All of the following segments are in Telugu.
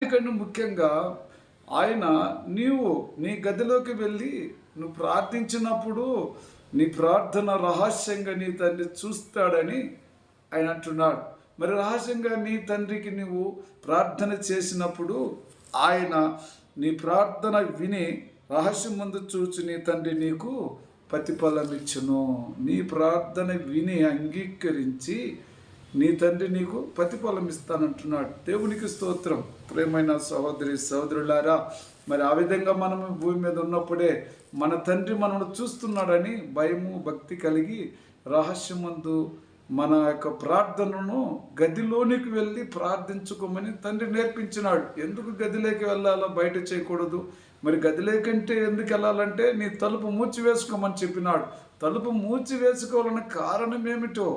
ఎందుకంటే ముఖ్యంగా ఆయన నీవు నీ గదిలోకి వెళ్ళి నువ్వు ప్రార్థించినప్పుడు నీ ప్రార్థన రహస్యంగా నీ తండ్రి చూస్తాడని ఆయన అంటున్నాడు. మరి రహస్యంగా నీ తండ్రికి నువ్వు ప్రార్థన చేసినప్పుడు ఆయన నీ ప్రార్థన విని రహస్యం ముందు చూచి నీ తండ్రి నీకు ప్రతిఫలం ఇచ్చును. నీ ప్రార్థన విని అంగీకరించి నీ తండ్రి నీకు ప్రతిఫలం ఇస్తానంటున్నాడు. దేవునికి స్తోత్రం. ప్రేమైన సహోదరి సహోదరులారా, మరి ఆ విధంగా మనం భూమి మీద ఉన్నప్పుడే మన తండ్రి మనల్ని చూస్తున్నాడని భయము భక్తి కలిగి రహస్యమందు మన యొక్క ప్రార్థనను గదిలోనికి వెళ్ళి ప్రార్థించుకోమని తండ్రి నేర్పించినాడు. ఎందుకు గదిలోకి వెళ్ళాలో బయట చేయకూడదు. మరి గదిలోకంటే ఎందుకు వెళ్ళాలంటే నీ తలుపు మూచివేసుకోమని చెప్పినాడు. తలుపు మూచివేసుకోవాలన్న కారణం ఏమిటో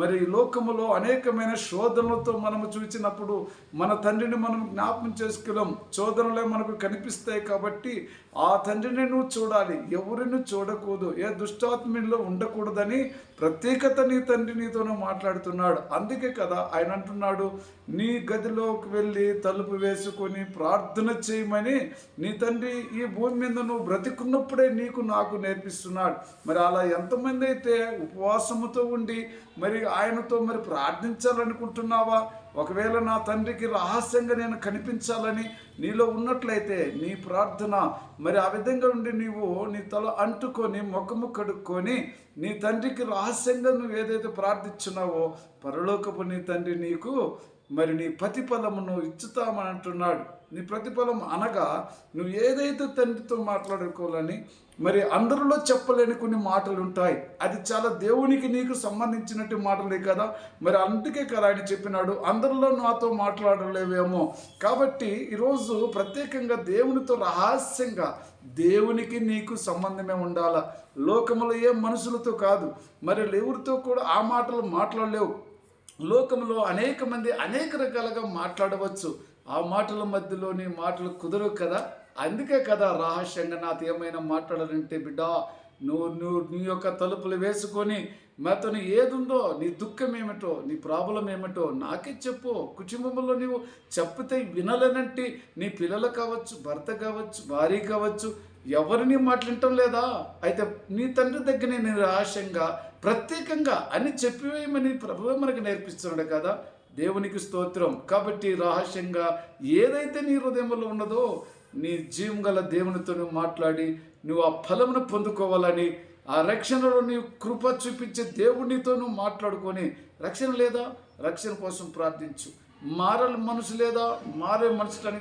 మరి ఈ లోకములో అనేకమైన శోధనలతో మనము చూసినప్పుడు మన తండ్రిని మనం జ్ఞాపకం చేసుకోలేం. శోధనలే మనకు కనిపిస్తాయి కాబట్టి ఆ తండ్రిని నువ్వు చూడాలి, ఎవరిని చూడకూడదు, ఏ దుష్టాత్మలో ఉండకూడదని ప్రత్యేకత నీ తండ్రి నీతోనే మాట్లాడుతున్నాడు. అందుకే కదా ఆయన అంటున్నాడు, నీ గదిలోకి వెళ్ళి తలుపు వేసుకొని ప్రార్థన చేయమని నీ తండ్రి ఈ భూమి మీద నువ్వు బ్రతికున్నప్పుడే నీకు నాకు నేర్పిస్తున్నాడు. మరి అలా ఎంతమంది అయితే ఉపవాసముతో ఉండి మరి ఆయనతో మరి ప్రార్థించాలనుకుంటున్నావా? ఒకవేళ నా తండ్రికి రహస్యంగా నేను కనిపించాలని నీలో ఉన్నట్లయితే నీ ప్రార్థన మరి ఆ విధంగా ఉండి నీవు నీ తల అంటుకొని ముఖము కడుక్కొని నీ తండ్రికి రహస్యంగా నువ్వు ఏదైతే ప్రార్థించున్నావో పరలోకపు నీ తండ్రి నీకు మరి నీ ప్రతిఫలమును ఇచ్చుతామని అంటున్నాడు. నీ ప్రతిఫలం అనగా నువ్వు ఏదైతే తండ్రితో మాట్లాడుకోవాలని మరి అందరిలో చెప్పలేని కొన్ని మాటలు ఉంటాయి. అది చాలా దేవునికి నీకు సంబంధించినట్టు మాటలే కదా. మరి అందుకే కదా ఆయన చెప్పినాడు, అందరిలో నాతో మాట్లాడలేవేమో. కాబట్టి ఈరోజు ప్రత్యేకంగా దేవునితో రహస్యంగా దేవునికి నీకు సంబంధమే ఉండాల. లోకములో ఏ మనుషులతో కాదు, మరి ఎవరితో కూడా ఆ మాటలు మాట్లాడలేవు. లోకంలో అనేక మంది అనేక రకాలుగా మాట్లాడవచ్చు. ఆ మాటల మధ్యలోని మాటలు కుదరవు కదా. అందుకే కదా రహస్యంగా నాతో ఏమైనా మాట్లాడాలంటే బిడ్డ నువ్వు నీ యొక్క తలుపులు వేసుకొని మాతో ఏదుందో నీ దుఃఖం ఏమిటో నీ ప్రాబ్లం ఏమిటో నాకే చెప్పు. కుటుంబంలో నీవు చెప్పితే వినలేనంటే నీ పిల్లలు కావచ్చు, భర్త కావచ్చు, భార్య కావచ్చు, ఎవరిని మాట్లాడటం లేదా? అయితే నీ తండ్రి దగ్గర నేను రహస్యంగా ప్రత్యేకంగా అని చెప్పివేయమని ప్రభువే మనకు నేర్పిస్తున్నాడు కదా. దేవునికి స్తోత్రం. కాబట్టి రహస్యంగా ఏదైతే నీ హృదయంలో ఉన్నదో నీ జీవం గల దేవునితో నువ్వు మాట్లాడి నువ్వు ఆ ఫలమును పొందుకోవాలని, ఆ రక్షణలో నీ కృప చూపించే దేవునితో నువ్వు మాట్లాడుకొని రక్షణ లేదా రక్షణ కోసం ప్రార్థించు. మారల మనసు లేదా మారే మనసులని